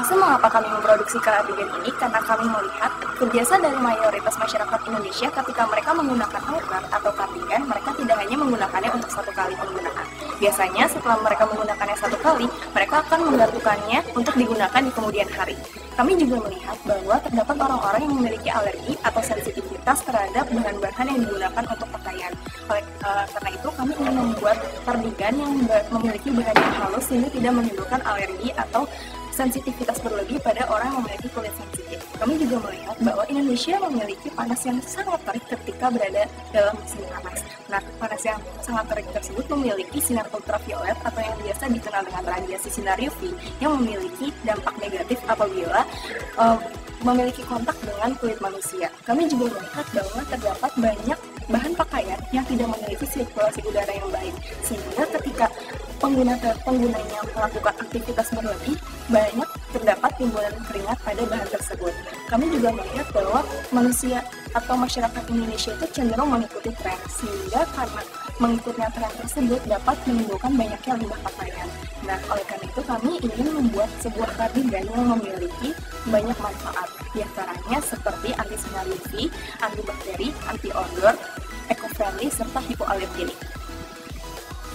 Alasan mengapa kami memproduksi kardigan ini karena kami melihat kebiasaan dari mayoritas masyarakat Indonesia ketika mereka menggunakan outerwear atau kardigan, mereka tidak hanya menggunakannya untuk satu kali penggunaan. Biasanya setelah mereka menggunakannya satu kali, mereka akan menggantikannya untuk digunakan di kemudian hari. Kami juga melihat bahwa terdapat orang-orang yang memiliki alergi atau sensitivitas terhadap bahan-bahan yang digunakan untuk pakaian. Karena itu, kami ingin membuat kardigan yang memiliki bahan yang halus sehingga tidak menimbulkan alergi atau sensitivitas berlebih pada orang yang memiliki kulit sensitif. Kami juga melihat bahwa Indonesia memiliki panas yang sangat terik ketika berada dalam musim panas. Nah, panas yang sangat terik tersebut memiliki sinar ultraviolet atau yang biasa dikenal dengan radiasi sinar UV yang memiliki dampak negatif apabila memiliki kontak dengan kulit manusia. Kami juga melihat bahwa terdapat banyak bahan pakaian yang tidak memiliki sirkulasi udara yang baik, sehingga ketika penggunanya melakukan aktivitas berlebih, banyak terdapat timbulan keringat pada bahan tersebut. Kami juga melihat bahwa manusia atau masyarakat Indonesia itu cenderung mengikuti tren, sehingga karena mengikutnya tren tersebut dapat menimbulkan banyaknya limbah pakaian. Nah, oleh karena itu kami ingin membuat sebuah kardigan yang memiliki banyak manfaat, diantaranya seperti anti sinar UV, antibakteri, anti odor, eco-friendly, serta hipoalergenik.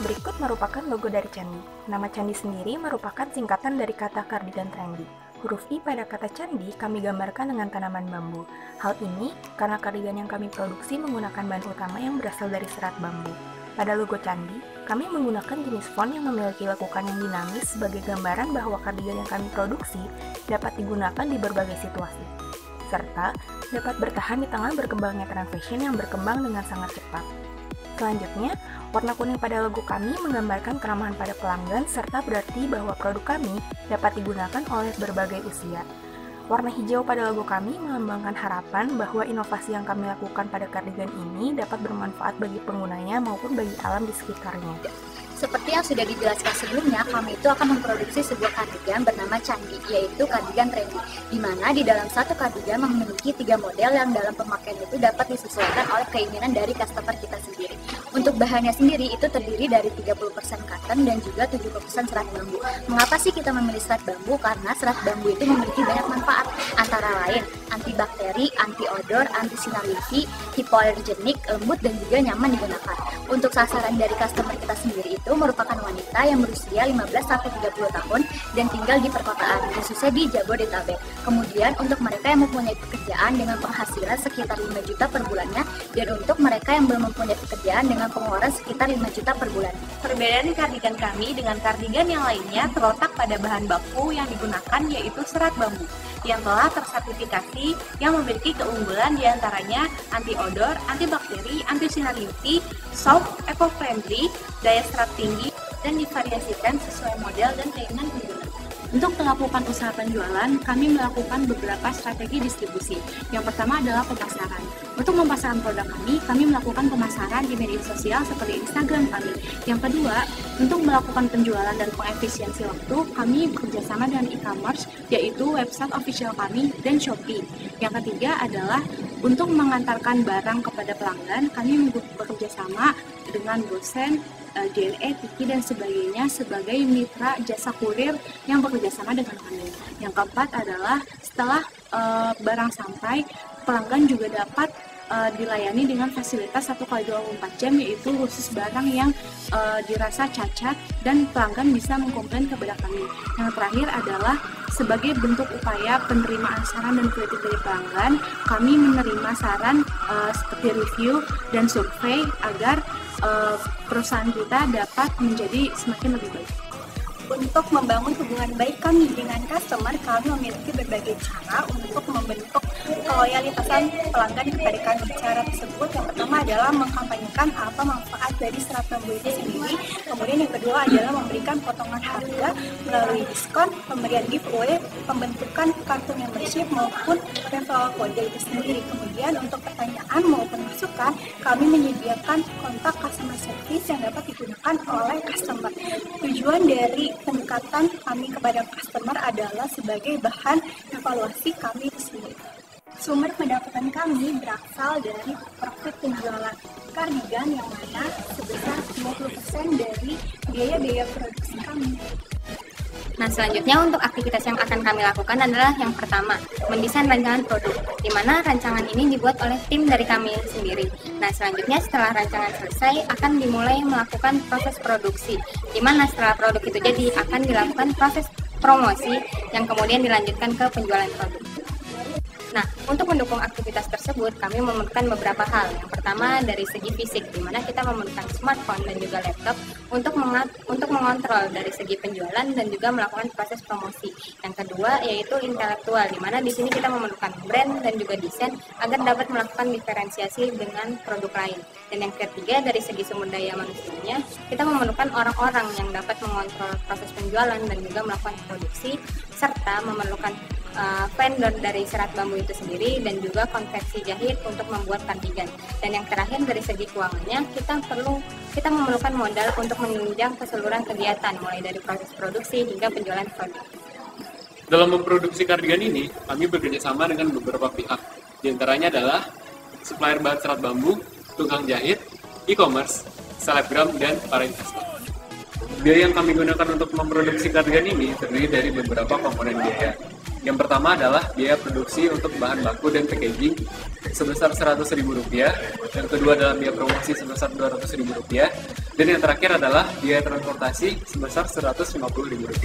Berikut merupakan logo dari candi. Nama candi sendiri merupakan singkatan dari kata kardigan trendy. Huruf I pada kata candi kami gambarkan dengan tanaman bambu. Hal ini karena kardigan yang kami produksi menggunakan bahan utama yang berasal dari serat bambu. Pada logo candi, kami menggunakan jenis font yang memiliki lekukan yang dinamis sebagai gambaran bahwa kardigan yang kami produksi dapat digunakan di berbagai situasi, serta dapat bertahan di tengah berkembangnya tren fashion yang berkembang dengan sangat cepat. Selanjutnya, warna kuning pada logo kami menggambarkan keramahan pada pelanggan serta berarti bahwa produk kami dapat digunakan oleh berbagai usia. Warna hijau pada logo kami melambangkan harapan bahwa inovasi yang kami lakukan pada kardigan ini dapat bermanfaat bagi penggunanya maupun bagi alam di sekitarnya. Seperti yang sudah dijelaskan sebelumnya, kami itu akan memproduksi sebuah kardigan bernama Candi, yaitu kardigan trendy, di mana di dalam satu kardigan memiliki 3 model yang dalam pemakaian itu dapat disesuaikan oleh keinginan dari customer kita sendiri. Untuk bahannya sendiri itu terdiri dari 30% cotton dan juga 70% serat bambu. Mengapa sih kita memilih serat bambu? Karena serat bambu itu memiliki banyak manfaat, antara lain antibakteri, anti odor, anti sinar UV, hipoalergenik, lembut dan juga nyaman digunakan. Untuk sasaran dari customer kita sendiri itu merupakan wanita yang berusia 15-30 tahun dan tinggal di perkotaan, khususnya di Jabodetabek. Kemudian untuk mereka yang mempunyai pekerjaan dengan penghasilan sekitar 5 juta per bulannya, dan untuk mereka yang belum mempunyai pekerjaan dengan pengeluaran sekitar 5 juta per bulan. Perbedaan kardigan kami dengan kardigan yang lainnya terletak pada bahan baku yang digunakan, yaitu serat bambu yang telah tersertifikasi yang memiliki keunggulan diantaranya anti odor, antibakteri, anti sinar UV, soft, eco-friendly, daya serap tinggi, dan divariasikan sesuai model dan keinginan pengguna. Untuk melakukan usaha penjualan, kami melakukan beberapa strategi distribusi. Yang pertama adalah pemasaran. Untuk memasarkan produk kami melakukan pemasaran di media sosial seperti Instagram kami. Yang kedua, untuk melakukan penjualan dan pengefisiensi waktu, kami bekerjasama dengan e-commerce, yaitu website official kami dan Shopee. Yang ketiga adalah untuk mengantarkan barang kepada pelanggan, kami bekerjasama dengan Gosen, JNE, Tiki, dan sebagainya sebagai mitra jasa kurir yang bekerjasama dengan kami. Yang keempat adalah setelah barang sampai, pelanggan juga dapat dilayani dengan fasilitas 1x24 jam, yaitu khusus barang yang dirasa cacat dan pelanggan bisa mengkomplain kepada kami. Yang terakhir adalah sebagai bentuk upaya penerimaan saran dan kritik dari pelanggan, kami menerima saran seperti review dan survei agar perusahaan kita dapat menjadi semakin lebih baik. Untuk membangun hubungan baik kami dengan customer, kami memiliki berbagai cara untuk membentuk keloyalitasan pelanggan kepada kami. Cara tersebut yang pertama adalah mengkampanyekan apa manfaat dari serat bambu itu sendiri. Kemudian yang kedua adalah memberikan potongan harga melalui diskon, pemberian giveaway, pembentukan kartu membership maupun referral kode itu sendiri. Kemudian untuk pertanyaan maupun masukan, kami menyediakan kontak customer service yang dapat digunakan oleh customer. Tujuan dari pendekatan kami kepada customer adalah sebagai bahan evaluasi kami itu sendiri. Sumber pendapatan kami berasal dari profit penjualan kardigan yang mana sebesar 20% dari biaya-biaya produksi kami. Nah, selanjutnya untuk aktivitas yang akan kami lakukan adalah yang pertama, mendesain rancangan produk, di mana rancangan ini dibuat oleh tim dari kami sendiri. Nah, selanjutnya setelah rancangan selesai, akan dimulai melakukan proses produksi, di mana setelah produk itu jadi, akan dilakukan proses promosi yang kemudian dilanjutkan ke penjualan produk. Nah, untuk mendukung aktivitas tersebut, kami memerlukan beberapa hal. Yang pertama, dari segi fisik, di mana kita memerlukan smartphone dan juga laptop untuk mengontrol dari segi penjualan dan juga melakukan proses promosi. Yang kedua, yaitu intelektual, di mana di sini kita memerlukan brand dan juga desain agar dapat melakukan diferensiasi dengan produk lain. Dan yang ketiga, dari segi sumber daya manusianya, kita memerlukan orang-orang yang dapat mengontrol proses penjualan dan juga melakukan produksi, serta memerlukan vendor dari serat bambu itu sendiri dan juga konveksi jahit untuk membuat kardigan. Dan yang terakhir dari segi keuangannya, kita memerlukan modal untuk menunjang keseluruhan kegiatan mulai dari proses produksi hingga penjualan produk. Dalam memproduksi kardigan ini, kami bekerjasama dengan beberapa pihak. Di antaranya adalah supplier bahan serat bambu, tukang jahit, e-commerce, selebgram, dan para investor. Biaya yang kami gunakan untuk memproduksi kardigan ini terdiri dari beberapa komponen biaya. Yang pertama adalah biaya produksi untuk bahan baku dan packaging sebesar Rp100.000, yang kedua adalah biaya promosi sebesar Rp200.000, dan yang terakhir adalah biaya transportasi sebesar Rp150.000.